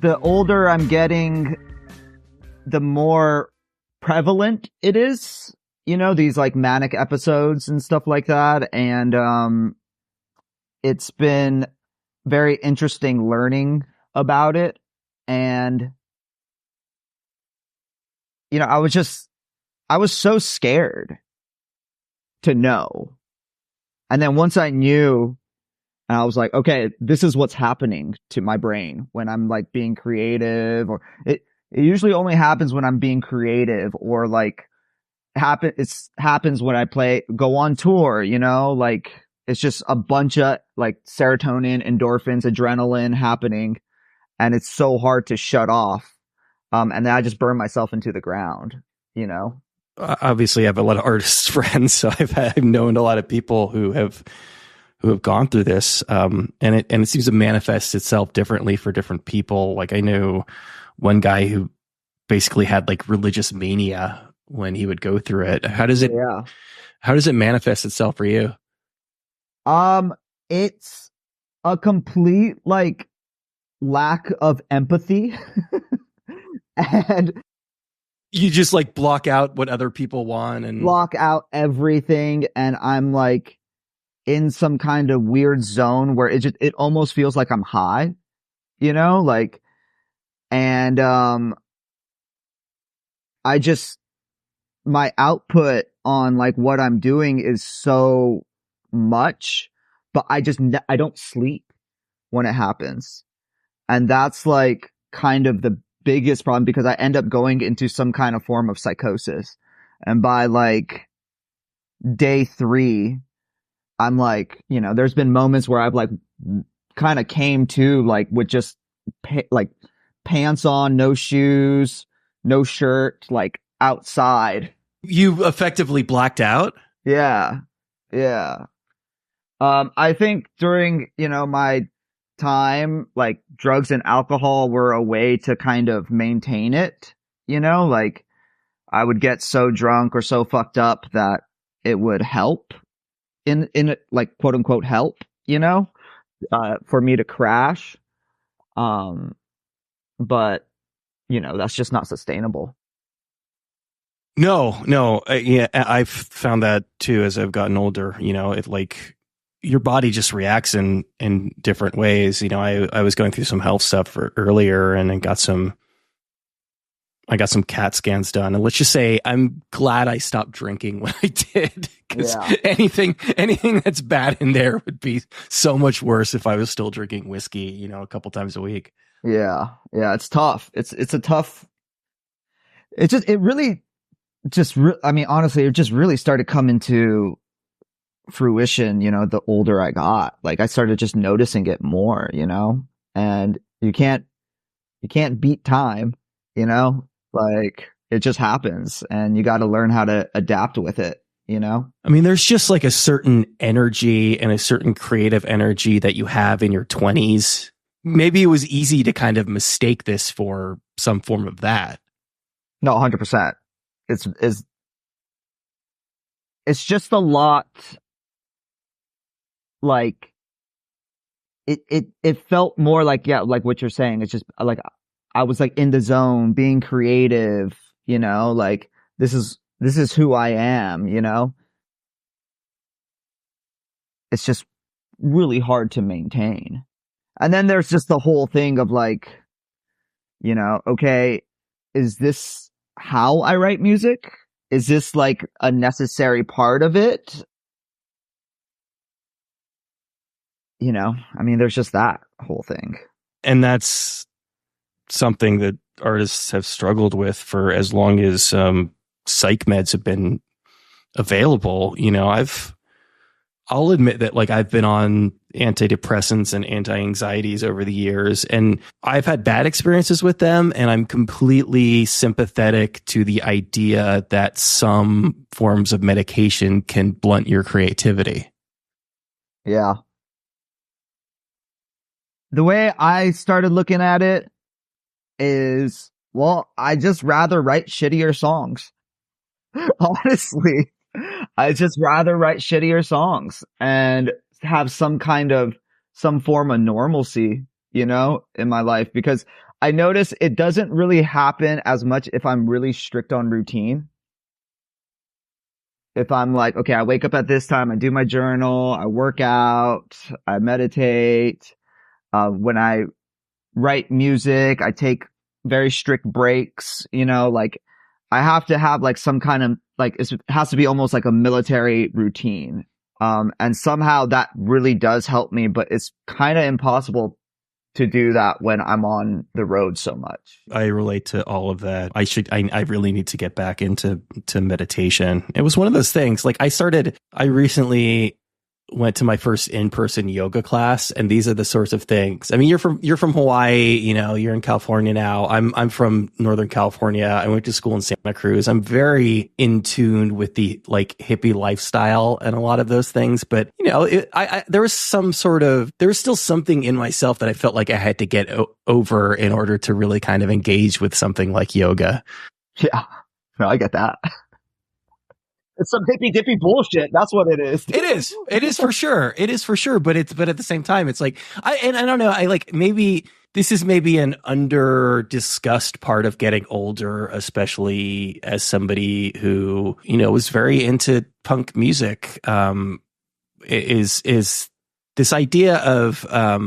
the older I'm getting, the more prevalent it is, these like manic episodes and stuff like that. And, it's been very interesting learning about it. And, I was so scared to know. And then once I knew, and I was like, okay, this is what's happening to my brain when I'm like being creative, or it usually only happens when I'm being creative, or like it happens when I go on tour, like it's just a bunch of like serotonin, endorphins, adrenaline happening, and it's so hard to shut off. And then I just burn myself into the ground, Obviously, I have a lot of artists friends, so I've known a lot of people who have gone through this, and it seems to manifest itself differently for different people. Like I know one guy who basically had like religious mania when he would go through it. How does it manifest itself for you? It's a complete like lack of empathy. And you just like block out what other people want and block out everything. And I'm like in some kind of weird zone where it almost feels like I'm high, like, and, my output on like what I'm doing is so much, but I don't sleep when it happens. And that's like kind of the biggest problem, because I end up going into some kind of form of psychosis. And by like day 3, I'm like, there's been moments where I've like kind of came to like with just like pants on, no shoes, no shirt, like outside. You effectively blacked out? Yeah. I think during, my time, like drugs and alcohol were a way to kind of maintain it, like I would get so drunk or so fucked up that it would help in like quote unquote help, for me to crash. But that's just not sustainable. No. Yeah, I've found that too as I've gotten older. It like your body just reacts in different ways. I was going through some health stuff earlier, and I got some CAT scans done. And let's just say I'm glad I stopped drinking when I did, because anything that's bad in there would be so much worse if I was still drinking whiskey, a couple times a week. Yeah. It's tough. It's a tough. Honestly, it just really started coming to fruition, the older I got. Like I started just noticing it more, and you can't beat time, like it just happens, and you got to learn how to adapt with it, there's just like a certain energy and a certain creative energy that you have in your 20s. Maybe it was easy to kind of mistake this for some form of that. No, 100%. It's just a lot. Like it felt more like, like what you're saying. It's just like I was like in the zone, being creative, like this is who I am, It's just really hard to maintain. And then there's just the whole thing of like, okay, is this how I write music? Is this like a necessary part of it? There's just that whole thing. And that's something that artists have struggled with for as long as psych meds have been available. I'll admit that like I've been on antidepressants and anti-anxieties over the years, and I've had bad experiences with them, and I'm completely sympathetic to the idea that some forms of medication can blunt your creativity. Yeah. The way I started looking at it is, well, I just rather write shittier songs. Honestly, I just rather write shittier songs and have some form of normalcy, in my life, because I notice it doesn't really happen as much if I'm really strict on routine. If I'm like, okay, I wake up at this time, I do my journal, I work out, I meditate. When I write music, I take very strict breaks, like I have to have like some kind of like, it has to be almost like a military routine. And somehow that really does help me, but it's kind of impossible to do that when I'm on the road so much. I relate to all of that. I really need to get back into meditation. It was one of those things. Like I recently went to my first in-person yoga class, and these are the sorts of things. I mean, you're from Hawaii, you're in California now. I'm from Northern California. I went to school in Santa Cruz. I'm very in tune with the like hippie lifestyle and a lot of those things. But there was still something in myself that I felt like I had to get over in order to really kind of engage with something like yoga. Yeah, no, I get that. It's some hippy dippy bullshit. That's what it is. It is. It is for sure. It is for sure. But at the same time, it's like, I don't know. I like, maybe this is maybe an under discussed part of getting older, especially as somebody who, was very into punk music. Is this idea of, I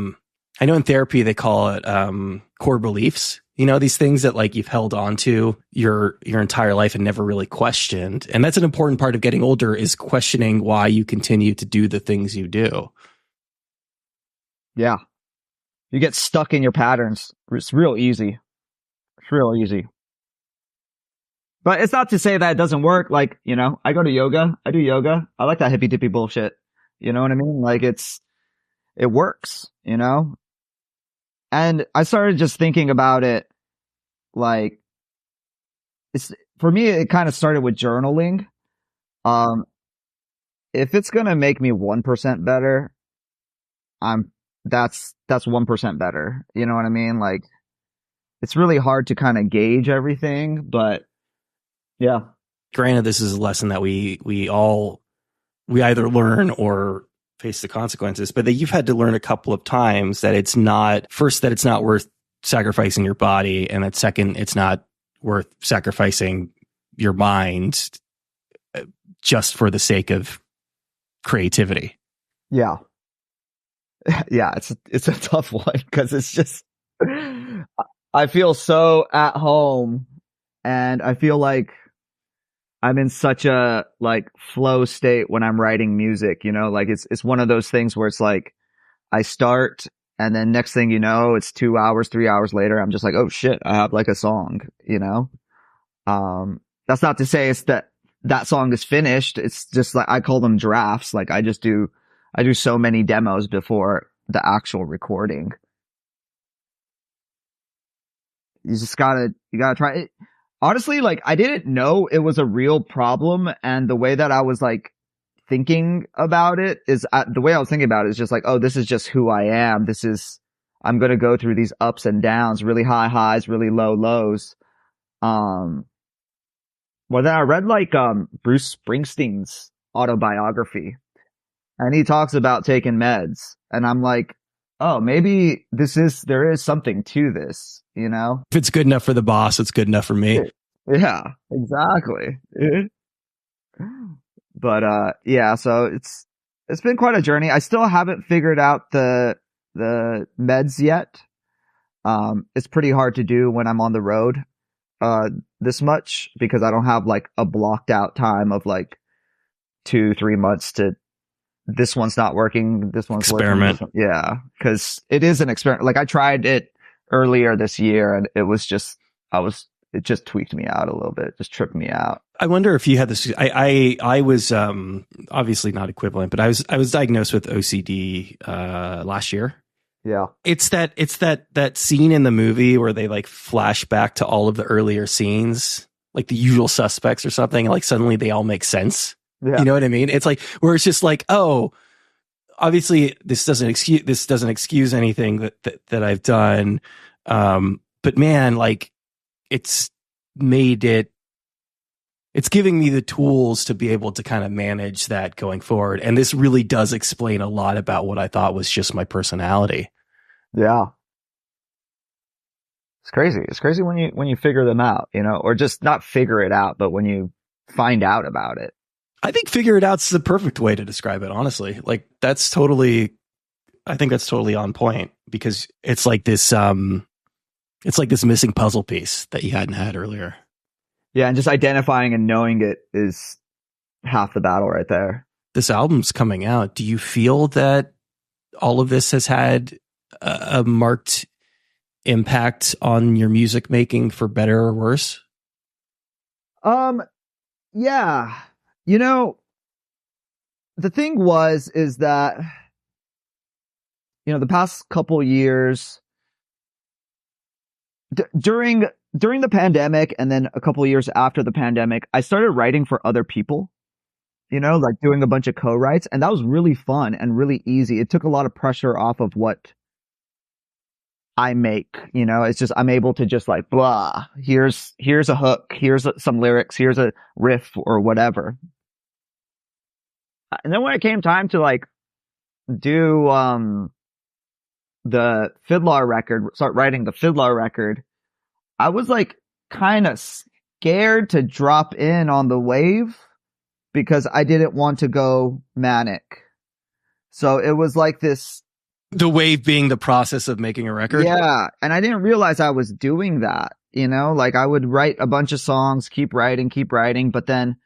know in therapy, they call it, core beliefs. These things that like you've held on to your entire life and never really questioned. And that's an important part of getting older, is questioning why you continue to do the things you do. Yeah. You get stuck in your patterns. It's real easy. It's real easy. But it's not to say that it doesn't work. Like, I go to yoga. I do yoga. I like that hippy dippy bullshit. You know what I mean? Like it works, And I started just thinking about it. Like, for me, it kind of started with journaling. If it's going to make me 1% better, that's 1% better. You know what I mean? Like, it's really hard to kind of gauge everything, but yeah. Granted, this is a lesson that we either learn or face the consequences, but that you've had to learn a couple of times that it's not worth sacrificing your body, and that second, it's not worth sacrificing your mind just for the sake of creativity. Yeah. Yeah, it's a tough one, because it's just, I feel so at home, and I feel like I'm in such a like flow state when I'm writing music, like it's one of those things where it's like I start, and then next thing you know, it's 2 hours, 3 hours later, I'm just like, oh shit, I have like a song, That's not to say it's that song is finished. It's just like, I call them drafts. Like I do so many demos before the actual recording. You gotta try it. Honestly, like I didn't know it was a real problem. And the way that I was like thinking about it is the way I was thinking about it is just like, oh, this is just who I am. I'm going to go through these ups and downs, really high highs, really low lows. Well, then I read like, Bruce Springsteen's autobiography, and he talks about taking meds, and I'm like, oh, maybe there is something to this, If it's good enough for the boss, it's good enough for me. Yeah, exactly. But, yeah, so it's been quite a journey. I still haven't figured out the meds yet. It's pretty hard to do when I'm on the road, this much, because I don't have like a blocked out time of like 2-3 months to, this one's not working, this one's experiment. Working. Yeah, because it is an experiment. Like I tried it earlier this year, and it just tweaked me out a little bit, just tripped me out. I wonder if you had this. I was obviously not equivalent, but I was diagnosed with OCD last year. Yeah, it's that scene in the movie where they like flash back to all of the earlier scenes, like The Usual Suspects or something, and like suddenly they all make sense. Yeah. You know what I mean? It's like where it's just like, oh, obviously this doesn't excuse anything that I've done, but man, like it's giving me the tools to be able to kind of manage that going forward. And this really does explain a lot about what I thought was just my personality. Yeah. It's crazy. It's crazy when you figure them out, you know, or just not figure it out, but when you find out about it. I think figure it out's the perfect way to describe it, honestly. Like I think that's totally on point, because it's like this missing puzzle piece that you hadn't had earlier. Yeah. And just identifying and knowing it is half the battle right there. This album's coming out. Do you feel that all of this has had a marked impact on your music making, for better or worse? Yeah. You know, the thing is that, you know, the past couple years during the pandemic, and then a couple years after the pandemic, I started writing for other people, you know, like doing a bunch of co-writes, and that was really fun and really easy. It took a lot of pressure off of what I make, you know. It's just, I'm able to just like, blah, here's a hook, here's some lyrics, here's a riff or whatever. And then when it came time to like do the Fiddler record, start writing the Fiddler record, I was like kind of scared to drop in on the wave because I didn't want to go manic. So it was like this. The wave being the process of making a record? Yeah. And I didn't realize I was doing that, you know, like I would write a bunch of songs, keep writing, but then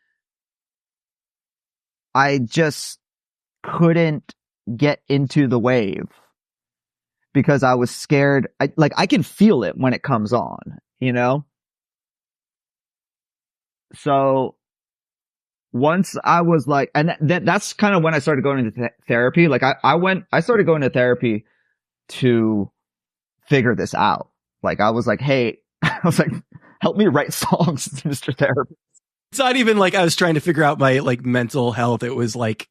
I just couldn't get into the wave because I was scared. I can feel it when it comes on, you know? So once I was like, and that's kind of when I started going into therapy. Like I started going to therapy to figure this out. Like I was like, hey, help me write songs, Mr. Therapist. It's not even like I was trying to figure out my like mental health. It was like,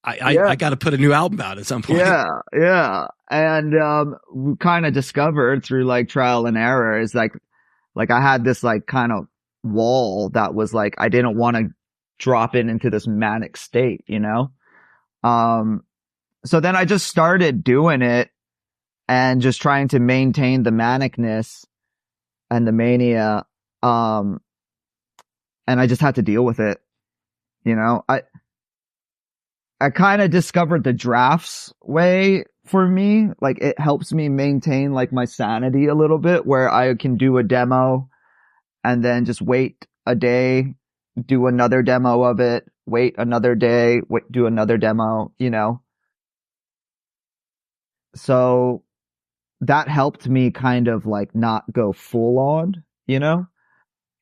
I got to put a new album out at some point. Yeah. And, we kind of discovered through like trial and error is like I had this like kind of wall that was like, I didn't want to drop into this manic state, you know? So then I just started doing it and just trying to maintain the manicness and the mania. And I just had to deal with it. You know, I kind of discovered the drafts way for me. Like it helps me maintain like my sanity a little bit, where I can do a demo and then just wait a day, do another demo of it, wait another day, do another demo, you know? So that helped me kind of like not go full on, you know?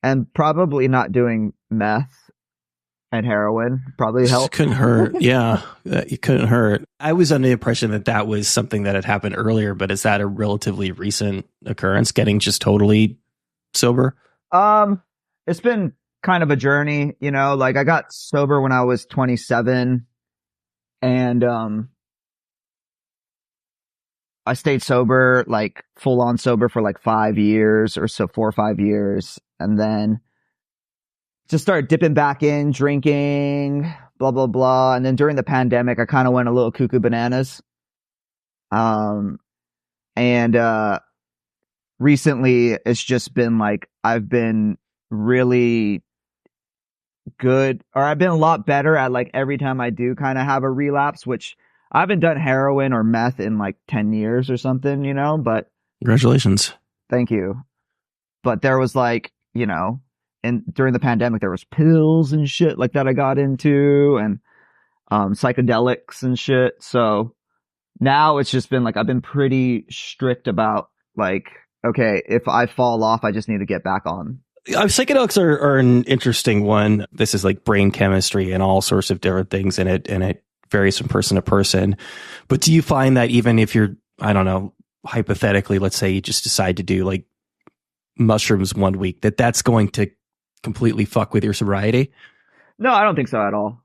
And probably not doing meth and heroin probably helped. Couldn't hurt. Yeah, it couldn't hurt. I was under the impression that was something that had happened earlier, but is that a relatively recent occurrence, getting just totally sober? It's been kind of a journey, you know, like I got sober when I was 27 and, I stayed sober, like full on sober for like 5 years or so, 4 or 5 years. And then just started dipping back in, drinking, blah, blah, blah. And then during the pandemic, I kind of went a little cuckoo bananas. Recently it's just been like, I've been really good, or I've been a lot better at like every time I do kind of have a relapse, which I haven't done heroin or meth in like 10 years or something, you know, but congratulations. Thank you. But there was like, you know, and during the pandemic, there was pills and shit like that I got into, and psychedelics and shit. So now it's just been like, I've been pretty strict about like, okay, if I fall off, I just need to get back on. Psychedelics are an interesting one. This is like brain chemistry and all sorts of different things in it, and it varies from person to person. But do you find that even if you're, I don't know, hypothetically, let's say you just decide to do like mushrooms 1 week, that's going to completely fuck with your sobriety? No, I don't think so at all.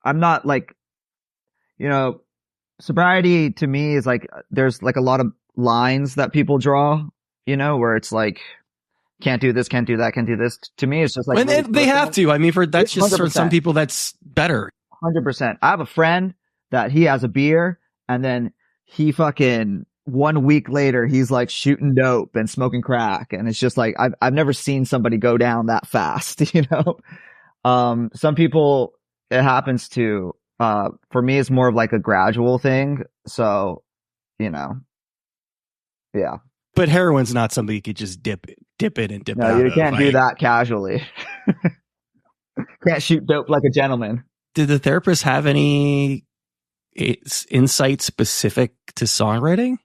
I'm not like, you know, sobriety to me is like, there's like a lot of lines that people draw, you know, where it's like, can't do this, can't do that, can't do this. To me, it's just like, and they have to. I mean, that's just 100%. For some people, that's better. 100%. I have a friend that he has a beer and then he fucking 1 week later, he's like shooting dope and smoking crack. And it's just like, I've never seen somebody go down that fast, you know? Some people it happens to, for me, it's more of like a gradual thing. So, you know, yeah. But heroin's not something you could just dip in and dip out. No, you can't do that casually. Can't shoot dope like a gentleman. Did the therapist have any insight specific to songwriting?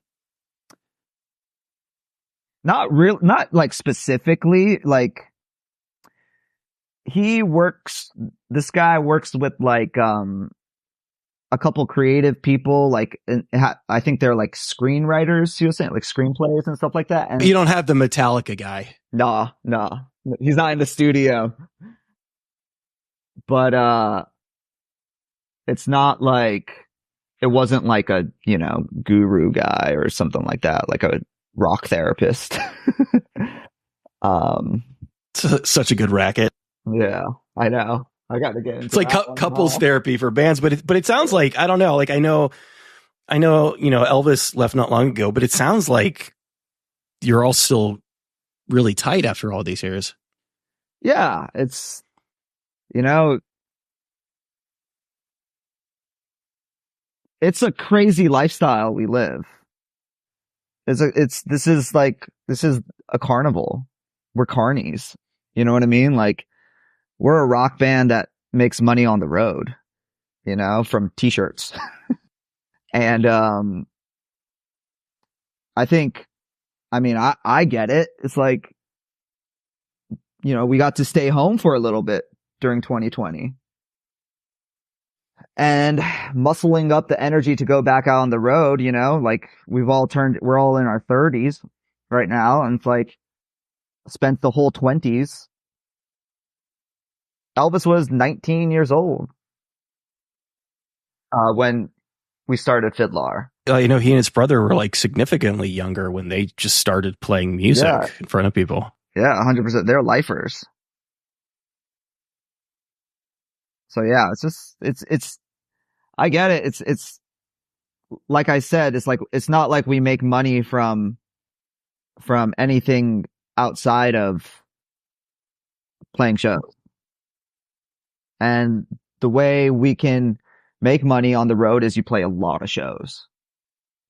Not real, not like specifically. Like this guy works with like a couple creative people, like I think they're like screenwriters. He was saying like screenplays and stuff like that. And you don't have the Metallica guy. Nah, he's not in the studio. But it's not like it wasn't like a, you know, guru guy or something like that, like a rock therapist. Such a good racket. Yeah, I know. I got to get into it's like couples therapy for bands, but it sounds like, I don't know, like I know, you know, Elvis left not long ago, but it sounds like you're all still really tight after all these years. Yeah, it's, you know, it's a crazy lifestyle we live. This is a carnival. We're carnies. You know what I mean? Like, we're a rock band that makes money on the road, you know, from t-shirts. And, I think, I mean, I get it. It's like, you know, we got to stay home for a little bit during 2020 and muscling up the energy to go back out on the road, you know, like we're all in our 30s right now. And it's like, spent the whole 20s. Elvis was 19 years old when we started Fiddler. You know, he and his brother were like significantly younger when they just started playing music in front of people. Yeah, 100%. They're lifers. So yeah, it's I get it. It's like I said, it's like, it's not like we make money from anything outside of playing shows. And the way we can make money on the road is you play a lot of shows,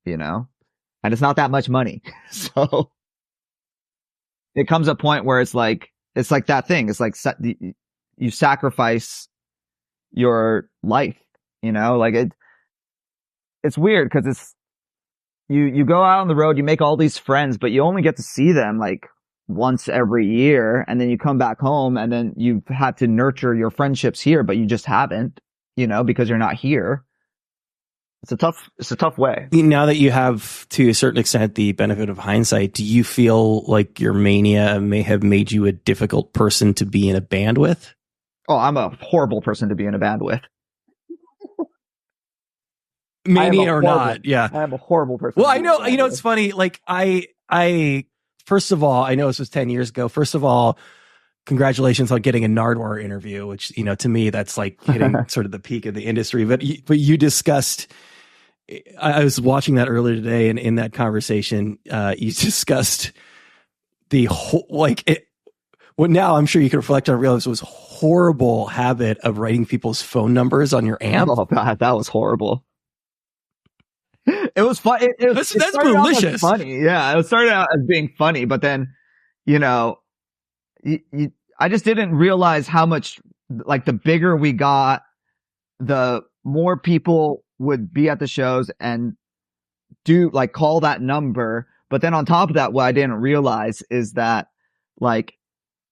you know, and it's not that much money. So it comes a point where it's like that thing. It's like you sacrifice your life, you know, like it's weird because it's, you go out on the road, you make all these friends, but you only get to see them like once every year. And then you come back home and then you've had to nurture your friendships here, but you just haven't, you know, because you're not here. It's a tough way. Now that you have, to a certain extent, the benefit of hindsight, do you feel like your mania may have made you a difficult person to be in a band with? Oh, I'm a horrible person to be in a band with. Mania or not, yeah. I am a horrible person. Well, I know, you know, it's funny. Like I first of all, I know this was 10 years ago. First of all, congratulations on getting a Nardwuar interview, which, you know, to me, that's like hitting sort of the peak of the industry. But you discussed, I was watching that earlier today, and in that conversation, you discussed the whole, well, now I'm sure you can reflect on, realize it was horrible habit of writing people's phone numbers on your amp. Oh God, that was horrible. It was fun. That's malicious. Funny, yeah. It started out as being funny, but then, you know, I just didn't realize how much, like, the bigger we got, the more people would be at the shows and do, like, call that number. But then on top of that, what I didn't realize is that, like,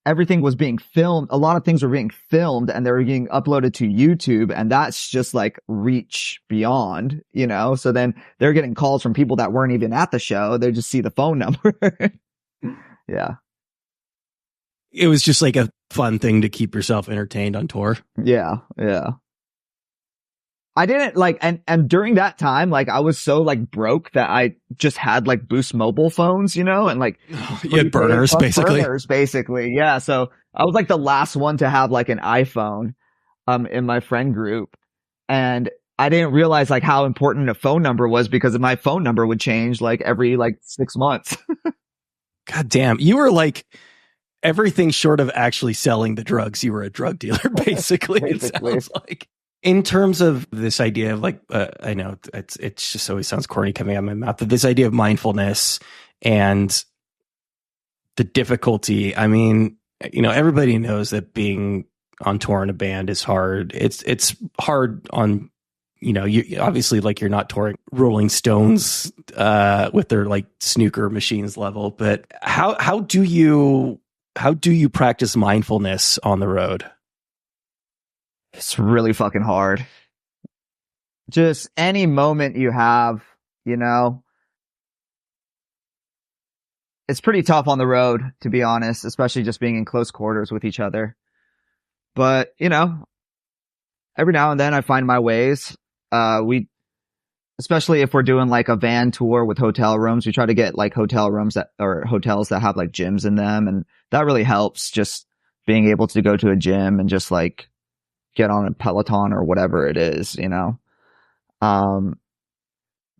everything was being filmed. A lot of things were being filmed and they were being uploaded to YouTube, and that's just like reach beyond, you know? So then they're getting calls from people that weren't even at the show. They just see the phone number. Yeah. It was just like a fun thing to keep yourself entertained on tour. Yeah. Yeah. I didn't like, and during that time, like, I was so like broke that I just had like Boost mobile phones, you know, and like you had burners basically. Yeah. So I was like the last one to have like an iPhone, in my friend group. And I didn't realize like how important a phone number was because my phone number would change like every like 6 months. God damn. You were like everything short of actually selling the drugs. You were a drug dealer, basically. It sounds like. In terms of this idea of like, I know it's just always sounds corny coming out of my mouth, but this idea of mindfulness and the difficulty. I mean, everybody knows that being on tour in a band is hard. It's hard on, you obviously like you're not touring Rolling Stones with their like snooker machines level, but how do you practice mindfulness on the road? It's really fucking hard. Just any moment you have, it's pretty tough on the road, to be honest, especially just being in close quarters with each other. But, every now and then I find my ways. Especially if we're doing like a van tour with hotel rooms, we try to get like hotel rooms or hotels that have like gyms in them. And that really helps, just being able to go to a gym and just like get on a Peloton or whatever it is,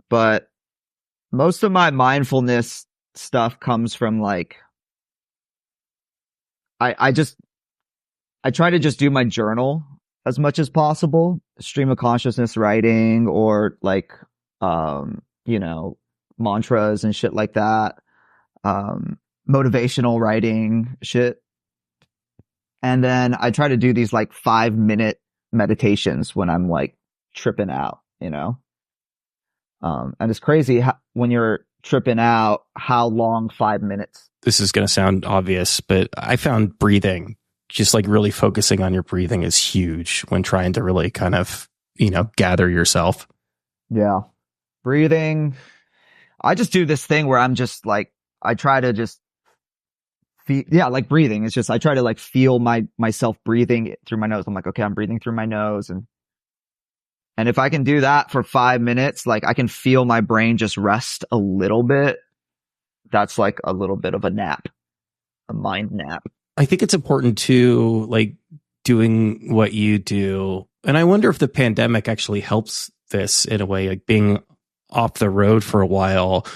but most of my mindfulness stuff comes from like, I try to just do my journal as much as possible, stream of consciousness writing or like, mantras and shit like that. Motivational writing shit. And then I try to do these like 5-minute meditations when I'm like tripping out, and it's crazy when you're tripping out, how long 5 minutes. This is going to sound obvious, but I found breathing, just like really focusing on your breathing, is huge when trying to really kind of, gather yourself. Yeah. Breathing. I just do this thing where I'm just like, I try to just like breathing. It's just, I try to like feel myself breathing through my nose. I'm like, okay, I'm breathing through my nose. And if I can do that for 5 minutes, like I can feel my brain just rest a little bit. That's like a little bit of a nap, a mind nap. I think it's important to like doing what you do. And I wonder if the pandemic actually helps this in a way, like being off the road for a while,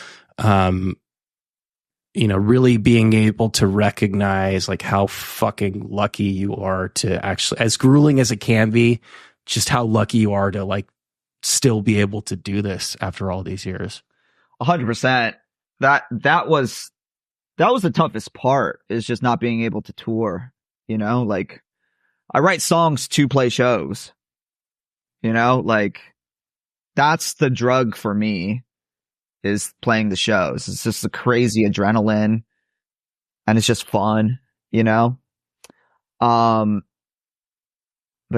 really being able to recognize like how fucking lucky you are to actually, as grueling as it can be, just how lucky you are to like still be able to do this after all these years. 100%. That was the toughest part, is just not being able to tour, like I write songs to play shows, like that's the drug for me, is playing the shows. It's just a crazy adrenaline and it's just fun, but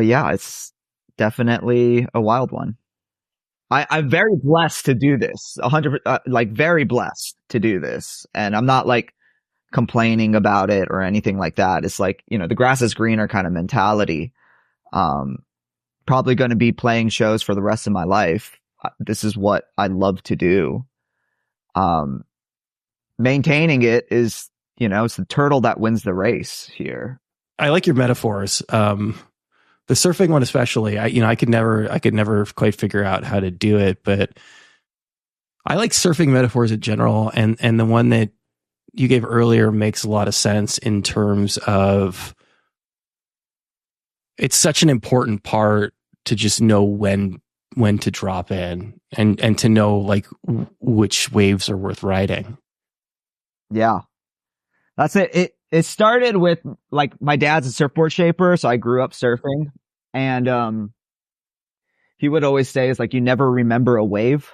yeah, it's definitely a wild one. I'm very blessed to do this. 100, like very blessed to do this. And I'm not like complaining about it or anything like that. It's like, the grass is greener kind of mentality. Probably going to be playing shows for the rest of my life. This is what I love to do. Maintaining it is, it's the turtle that wins the race here. I like your metaphors. The surfing one, especially, I could never quite figure out how to do it, but I like surfing metaphors in general. And the one that you gave earlier makes a lot of sense in terms of it's such an important part to just know when to drop in and to know like which waves are worth riding. Yeah. That's it. It started with like my dad's a surfboard shaper, so I grew up surfing, and he would always say is like, you never remember a wave.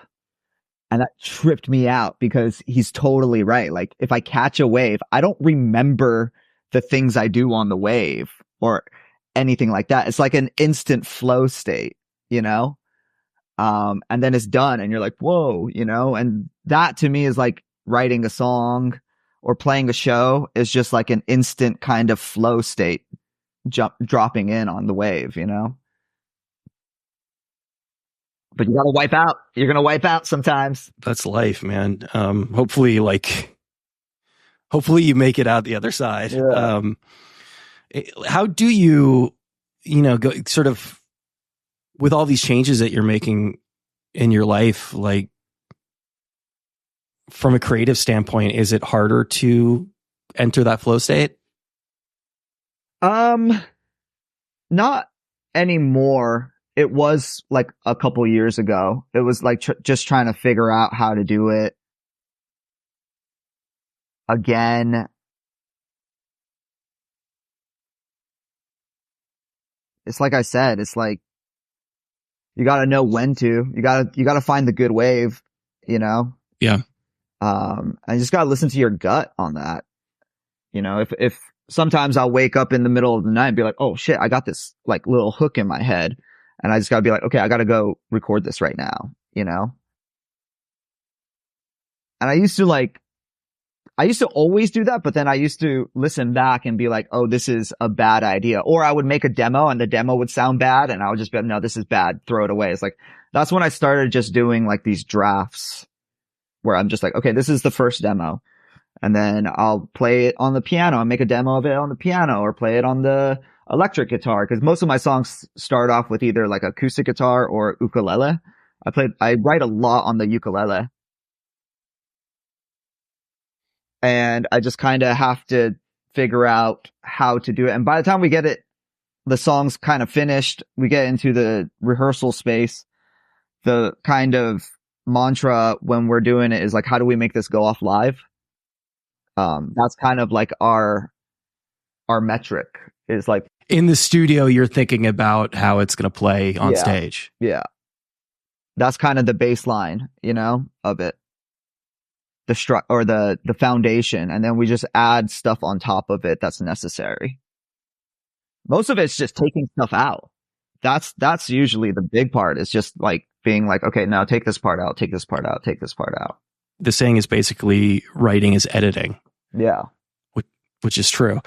And that tripped me out because he's totally right. Like if I catch a wave, I don't remember the things I do on the wave or anything like that. It's like an instant flow state, and then it's done and you're like, whoa, and that to me is like writing a song or playing a show is just like an instant kind of flow state, dropping in on the wave, But you gotta wipe out. You're gonna wipe out sometimes. That's life, man. Hopefully you make it out the other side. Yeah. How do you, go sort of with all these changes that you're making in your life, like from a creative standpoint, is it harder to enter that flow state? Not anymore. It was like a couple years ago. It was like just trying to figure out how to do it again. It's like I said, it's like you got to know when to. You got to find the good wave, you know? Yeah. And you just got to listen to your gut on that. You know, if sometimes I'll wake up in the middle of the night and be like, oh shit, I got this like little hook in my head. And I just got to be like, okay, I got to go record this right now, you know? And I used to always do that, but then I used to listen back and be like, oh, this is a bad idea. Or I would make a demo and the demo would sound bad and I would just be like, no, this is bad. Throw it away. It's like, that's when I started just doing like these drafts where I'm just like, okay, this is the first demo. And then I'll play it on the piano and make a demo of it on the piano or play it on the electric guitar. Cause most of my songs start off with either like acoustic guitar or ukulele. I write a lot on the ukulele. And I just kind of have to figure out how to do it. And by the time we get the song's kind of finished, we get into the rehearsal space. The kind of mantra when we're doing it is like, how do we make this go off live? That's kind of like our metric is like in the studio, you're thinking about how it's going to play on stage. Yeah. That's kind of the baseline, you know, of it. The foundation. And then we just add stuff on top of it that's necessary. Most of it's just taking stuff out. That's usually the big part. It's just like being like, okay, now take this part out, take this part out, take this part out. The saying is basically writing is editing. Yeah. Which is true.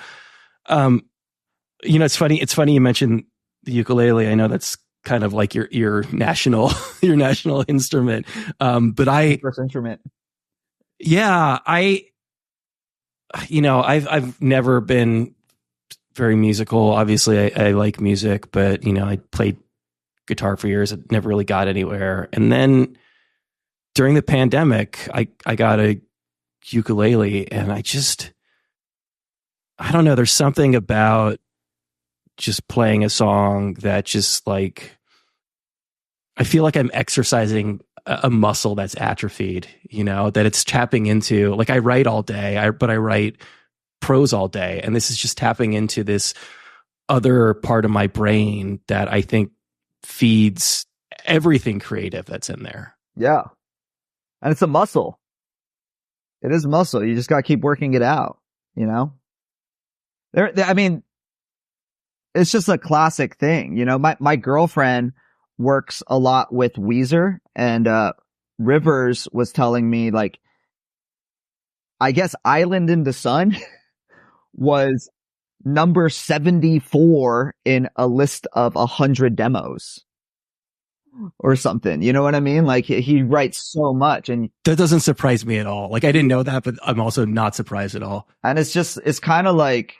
You know, it's funny you mentioned the ukulele. I know that's kind of like your national instrument. But first instrument. Yeah, I've never been very musical. Obviously I like music, but you know, I played guitar for years. I never really got anywhere. And then during the pandemic, I got a ukulele and I don't know, there's something about just playing a song that just like, I feel like I'm exercising a muscle that's atrophied, you know, that it's tapping into. Like I write all day, but I write prose all day. And this is just tapping into this other part of my brain that I think feeds everything creative that's in there. Yeah. And it's a muscle. It is a muscle. You just got to keep working it out, you know? I mean, it's just a classic thing. You know, my girlfriend works a lot with Weezer, and Rivers was telling me, like, I guess Island in the Sun was number 74 in a list of 100 demos or something. You know what I mean? Like he writes so much, and that doesn't surprise me at all. Like I didn't know that, but I'm also not surprised at all. And it's kind of like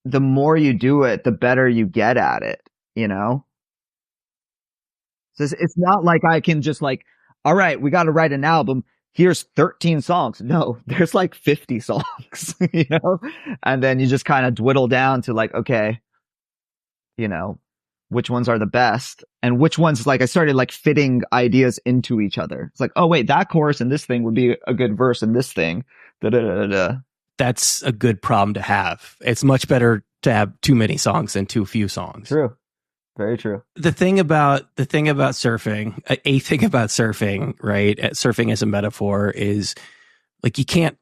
the more you do it, the better you get at it, you know? It's not like I can just like, all right, we got to write an album. Here's 13 songs. No, there's like 50 songs, you know? And then you just kind of dwindle down to like, okay, you know, which ones are the best and which ones, like I started like fitting ideas into each other. It's like, oh wait, that chorus in this thing would be a good verse in this thing. Da-da-da-da-da. That's a good problem to have. It's much better to have too many songs than too few songs. True. Very true. The thing about surfing, a thing about surfing, right? Surfing as a metaphor is like you can't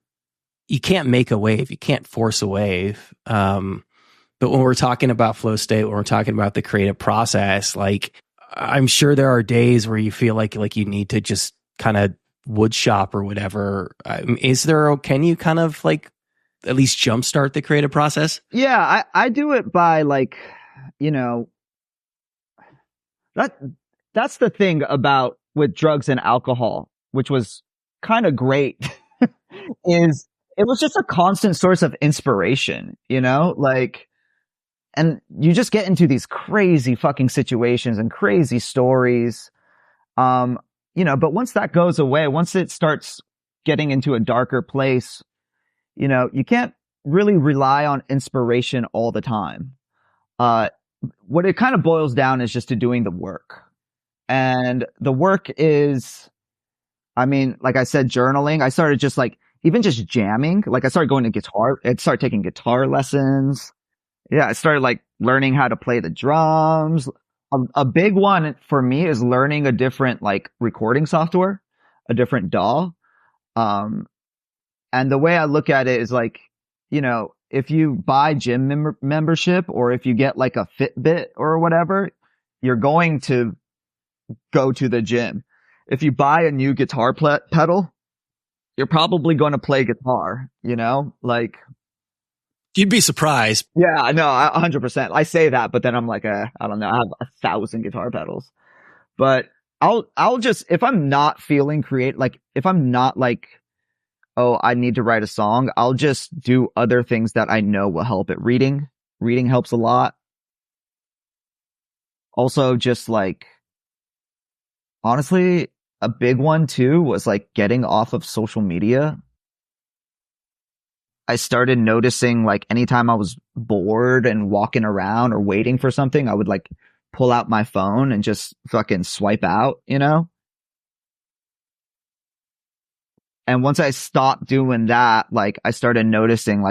make a wave. You can't force a wave. But when we're talking about flow state, when we're talking about the creative process, like I'm sure there are days where you feel like you need to just kind of wood shop or whatever. Can you kind of like at least jumpstart the creative process? Yeah, I do it by like, you know, that's the thing about with drugs and alcohol, which was kind of great, is it was just a constant source of inspiration, you know, like and you just get into these crazy fucking situations and crazy stories. But once that goes away, once it starts getting into a darker place, you can't really rely on inspiration all the time. What it kind of boils down is just to doing the work. And the work is, like I said, journaling. I started just even just jamming. Like I started going to guitar. I started taking guitar lessons. Yeah. I started learning how to play the drums. A big one for me is learning a different recording software, a different DAW. And the way I look at it is if you buy gym membership or if you get a Fitbit or whatever, you're going to go to the gym. If you buy a new guitar pedal, you're probably going to play guitar, You'd be surprised. Yeah, I know, 100%. I say that, but then I'm I don't know, I have 1,000 guitar pedals. But I'll just, if I'm not feeling if I'm not oh, I need to write a song, I'll just do other things that I know will help it. Reading helps a lot. Also, just honestly, a big one too was getting off of social media. I started noticing anytime I was bored and walking around or waiting for something, I would pull out my phone and just fucking swipe out, And once I stopped doing that, I started noticing,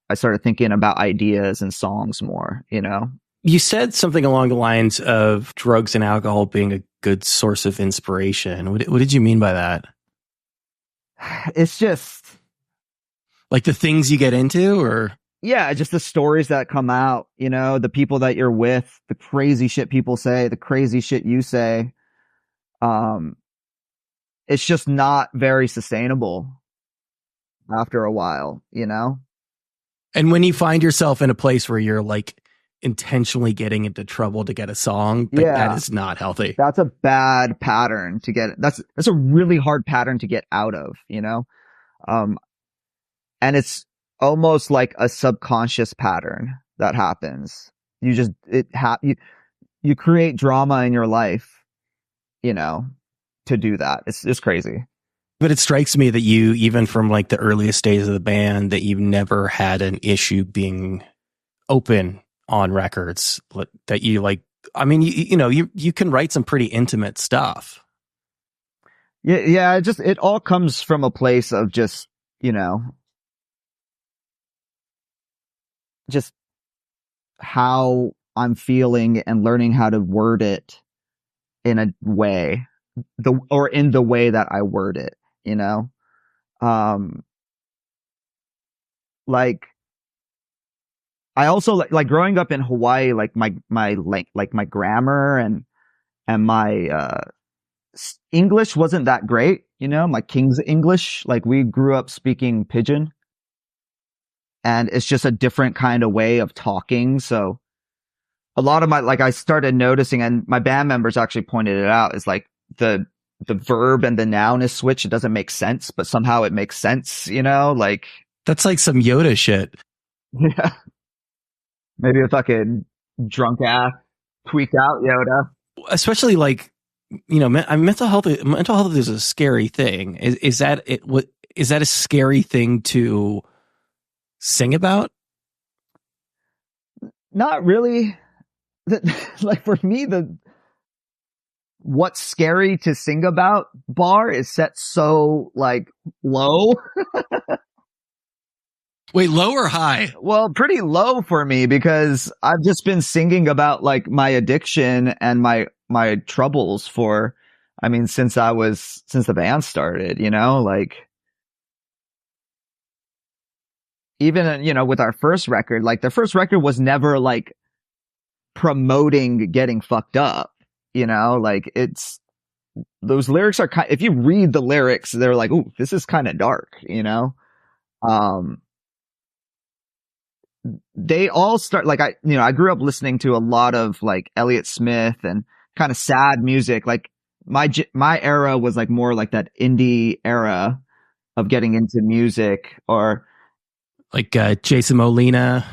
I started thinking about ideas and songs more, You said something along the lines of drugs and alcohol being a good source of inspiration. What did you mean by that? It's just the things you get into, or? Yeah, just the stories that come out, the people that you're with, the crazy shit people say, the crazy shit you say. It's just not very sustainable after a while, And when you find yourself in a place where you're intentionally getting into trouble to get a song, that is not healthy. That's a bad pattern to get. That's a really hard pattern to get out of, and it's almost like a subconscious pattern that happens. You create drama in your life, to do that. It's crazy. But it strikes me that you, even from the earliest days of the band, that you've never had an issue being open on records. That you you can write some pretty intimate stuff. Yeah. It all comes from a place of just just how I'm feeling and learning how to word it in a way, in the way that I word it, I also growing up in Hawaii, my grammar and my English wasn't that great, my King's English, we grew up speaking Pidgin. And it's just a different kind of way of talking. So a lot of I started noticing, and my band members actually pointed it out, is the verb and the noun is switched. It doesn't make sense, but somehow it makes sense, That's some Yoda shit. Yeah. Maybe a fucking drunk ass tweaked out Yoda. Especially mental health is a scary thing. Is that a scary thing to sing about? Not really. For me, what's scary to sing about bar is set so low. Wait, low or high? Well, pretty low for me, because I've just been singing about my addiction and my troubles since the band started, even, with our first record, the first record was never promoting getting fucked up, it's, those lyrics are if you read the lyrics, they're ooh, this is kind of dark, they all start I grew up listening to a lot of Elliott Smith and kind of sad music. My era was more that indie era of getting into music, or Jason Molina.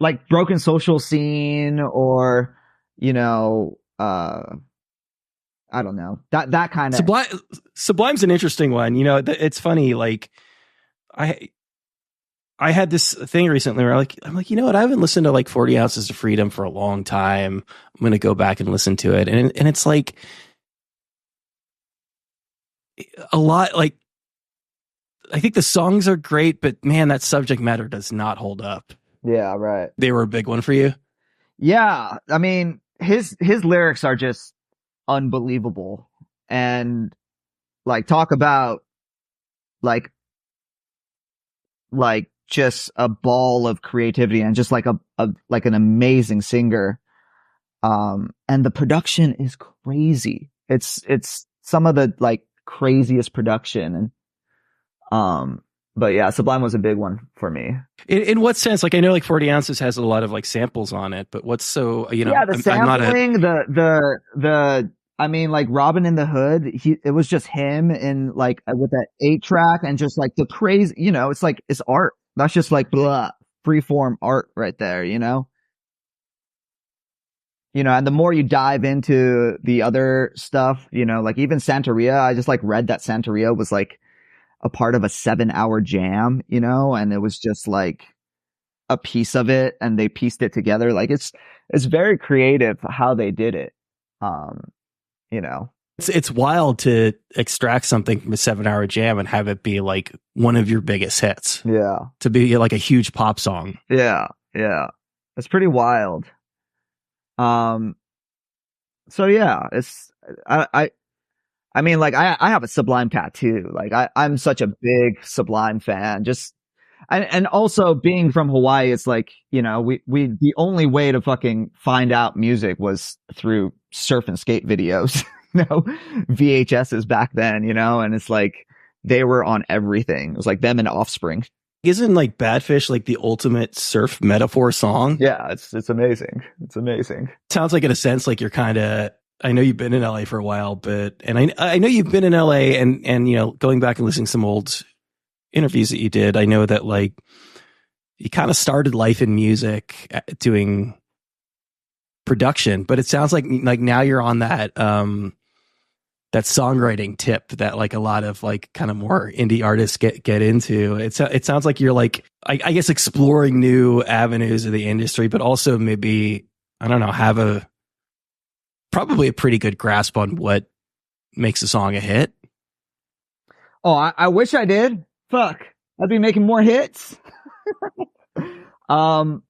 Like Broken Social Scene, or, you know, I don't know, that kind of. Sublime's an interesting one. You know, it's funny. Like I had this thing recently where I'm like, you know what? I haven't listened to like 40 Ounces of Freedom for a long time. I'm going to go back and listen to it. And it's like a lot, like, I think the songs are great, but man, that subject matter does not hold up. Yeah, right. They were a big one for you? Yeah. I mean, his lyrics are just unbelievable. And like, talk about like just a ball of creativity, and just like like an amazing singer. And the production is crazy. It's some of the like craziest production. And but yeah, Sublime was a big one for me. In what sense? Like, I know like 40 Ounces has a lot of like samples on it, but what's so, you know, yeah, the sampling, the I mean, like Robin in the Hood, it was just him in like with that 8-track, and just like the crazy, you know, it's like, it's art. That's just like blah, freeform art right there, you know? You know, and the more you dive into the other stuff, you know, like even Santeria, I just like read that Santeria was like a part of a 7-hour jam, you know, and it was just like a piece of it, and they pieced it together. Like it's very creative how they did it. You know, it's wild to extract something from a 7-hour jam and have it be like one of your biggest hits. Yeah. To be like a huge pop song. Yeah. Yeah. It's pretty wild. So yeah, I mean, like I have a Sublime tattoo. Like I'm such a big Sublime fan. Just, and also being from Hawaii, it's like, you know, we the only way to fucking find out music was through surf and skate videos, you know, VHSs back then, you know, and it's like they were on everything. It was like them and Offspring. Isn't like Badfish like the ultimate surf metaphor song? Yeah, it's amazing. It's amazing. Sounds like in a sense like you're kind of, I know you've been in LA for a while, but, and I know you've been in LA, and you know, going back and listening to some old interviews that you did, I know that like you kind of started life in music doing production, but it sounds like now you're on that that songwriting tip that like a lot of like kind of more indie artists get into. It sounds like you're like, I guess, exploring new avenues of the industry, but also maybe, I don't know, probably a pretty good grasp on what makes a song a hit. Oh, I wish I did. Fuck, I'd be making more hits. To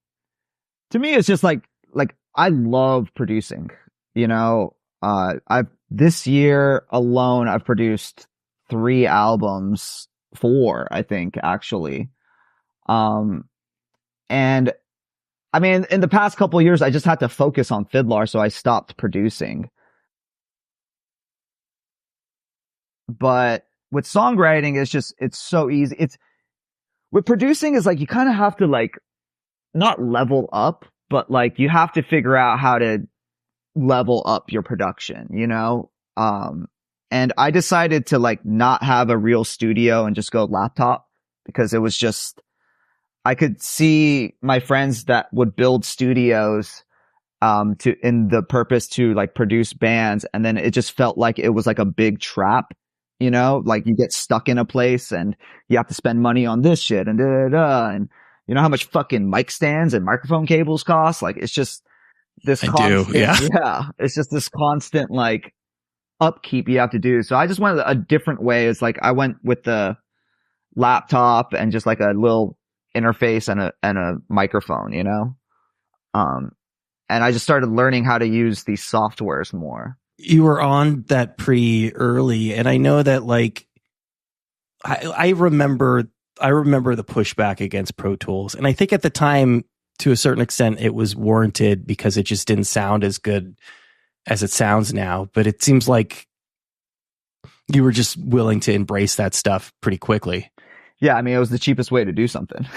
me, it's just like I love producing, you know. This year alone, I've produced 3 albums, 4, I think, actually. And I mean, in the past couple of years, I just had to focus on Fiddler, so I stopped producing. But with songwriting, it's so easy. With producing is like, you kind of have to like, not level up, but like you have to figure out how to level up your production, you know? And I decided to like not have a real studio and just go laptop, because it was just, I could see my friends that would build studios, in the purpose to like produce bands. And then it just felt like it was like a big trap, you know, like you get stuck in a place and you have to spend money on this shit and and you know how much fucking mic stands and microphone cables cost? Like, it's just this constant, yeah, it's just this constant like upkeep you have to do. So I just went a different way. It's like I went with the laptop and just like a little interface and a microphone, you know? And I just started learning how to use these softwares more. You were on that pretty early, and I know that like I remember the pushback against Pro Tools, and I think at the time, to a certain extent, it was warranted because it just didn't sound as good as it sounds now. But it seems like you were just willing to embrace that stuff pretty quickly. Yeah, I mean, it was the cheapest way to do something.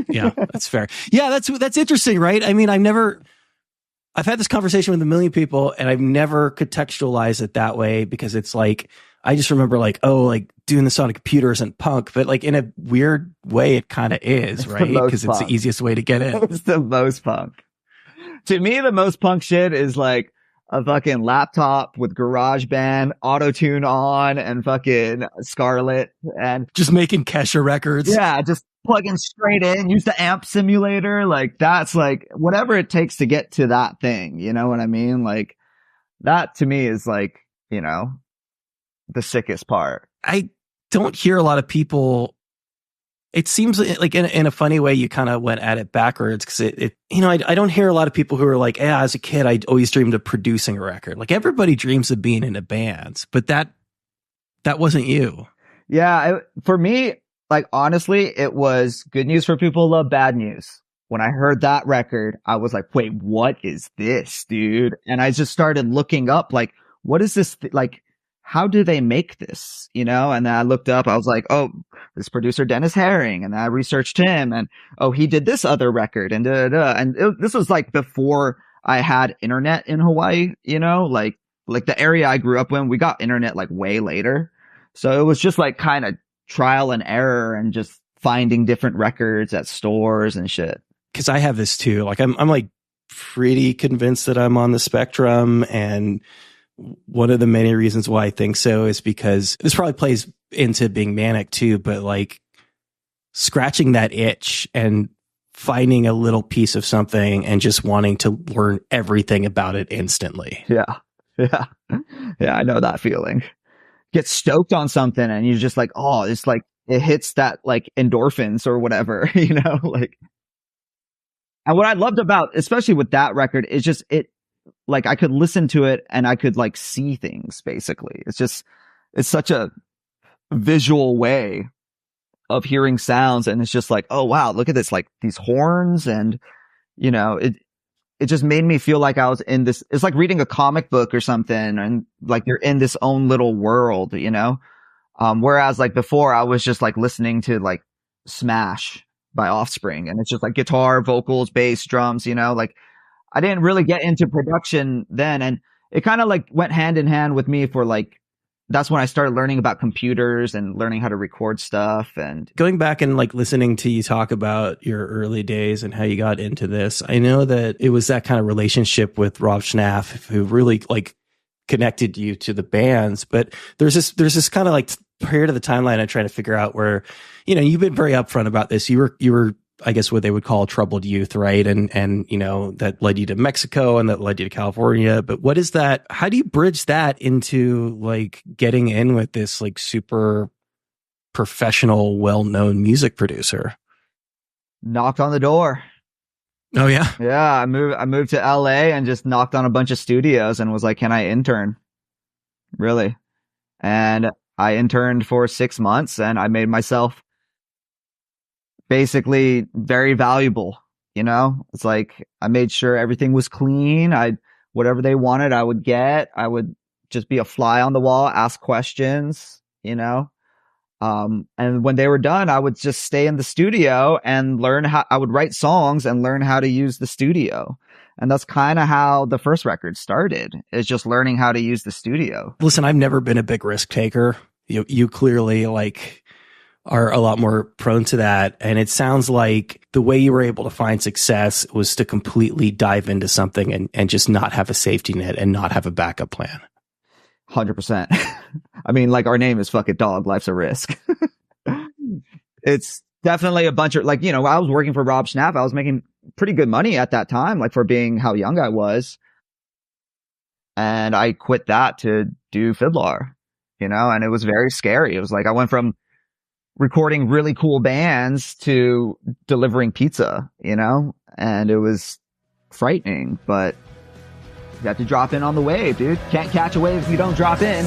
Yeah, that's fair. Yeah, that's interesting, right? I mean, I've had this conversation with a million people, and I've never contextualized it that way, because it's like, I just remember like, oh, like doing this on a computer isn't punk, but like in a weird way, it kind of is, right? Because it's the easiest way to get in. It's the most punk. To me, the most punk shit is like a fucking laptop with GarageBand, auto-tune on, and fucking Scarlett, and just making Kesha records. Yeah, just plugging straight in, use the amp simulator. Like, that's like whatever it takes to get to that thing. You know what I mean? Like, that to me is like, you know, the sickest part. I don't hear a lot of people. It seems like in a funny way, you kind of went at it backwards, because it you know, I don't hear a lot of people who are like, yeah, as a kid, I always dreamed of producing a record. Like everybody dreams of being in a band, but that wasn't you. Yeah. For me, like, honestly, it was good news for people who love bad news. When I heard that record, I was like, wait, what is this, dude? And I just started looking up, like, what is this? Like, how do they make this? You know? And then I looked up, I was like, oh, this producer, Dennis Herring. And then I researched him, and oh, he did this other record, and And this was like before I had internet in Hawaii, you know, like the area I grew up in, we got internet like way later. So it was just like kind of trial and error and just finding different records at stores and shit. Cause I have this too. Like I'm like pretty convinced that I'm on the spectrum, and one of the many reasons why I think so is because this probably plays into being manic too, but like scratching that itch and finding a little piece of something and just wanting to learn everything about it instantly. Yeah. Yeah. Yeah. I know that feeling. Get stoked on something and you're just like, oh, it's like, it hits that like endorphins or whatever, you know, like. And what I loved about, especially with that record, is just like I could listen to it and I could like see things basically. It's such a visual way of hearing sounds. And it's just like, oh wow, look at this, like these horns. And, you know, it just made me feel like I was in this, it's like reading a comic book or something. And like you're in this own little world, you know? Whereas like before I was just like listening to like Smash by Offspring, and it's just like guitar, vocals, bass, drums, you know, like I didn't really get into production then. And it kind of like went hand in hand with me for like, that's when I started learning about computers and learning how to record stuff. And going back and like listening to you talk about your early days and how you got into this, I know that it was that kind of relationship with Rob Schnaff who really like connected you to the bands. But there's this kind of like period of the timeline I'm trying to figure out where, you know, you've been very upfront about this. You were, I guess, what they would call troubled youth, right? And, you know, that led you to Mexico and that led you to California. But what is that? How do you bridge that into like getting in with this like super professional, well-known music producer? Knocked on the door. Oh yeah. Yeah. I moved to LA and just knocked on a bunch of studios and was like, can I intern? Really? And I interned for 6 months and I made myself basically very valuable. You know, it's like I made sure everything was clean. Whatever they wanted, I would get. I would just be a fly on the wall, ask questions, you know. And when they were done, I would just stay in the studio and I would write songs and learn how to use the studio. And that's kind of how the first record started, is just learning how to use the studio. Listen, I've never been a big risk taker. You clearly like are a lot more prone to that. And it sounds like the way you were able to find success was to completely dive into something and just not have a safety net and not have a backup plan. 100%. I mean, like our name is Fuck It Dog, Life's a Risk. It's definitely a bunch of like, you know, I was working for Rob Schnapp. I was making pretty good money at that time, like for being how young I was. And I quit that to do Fiddler, you know, and it was very scary. It was like I went from recording really cool bands to delivering pizza, you know, and it was frightening, but you have to drop in on the wave, dude. Can't catch a wave if you don't drop in.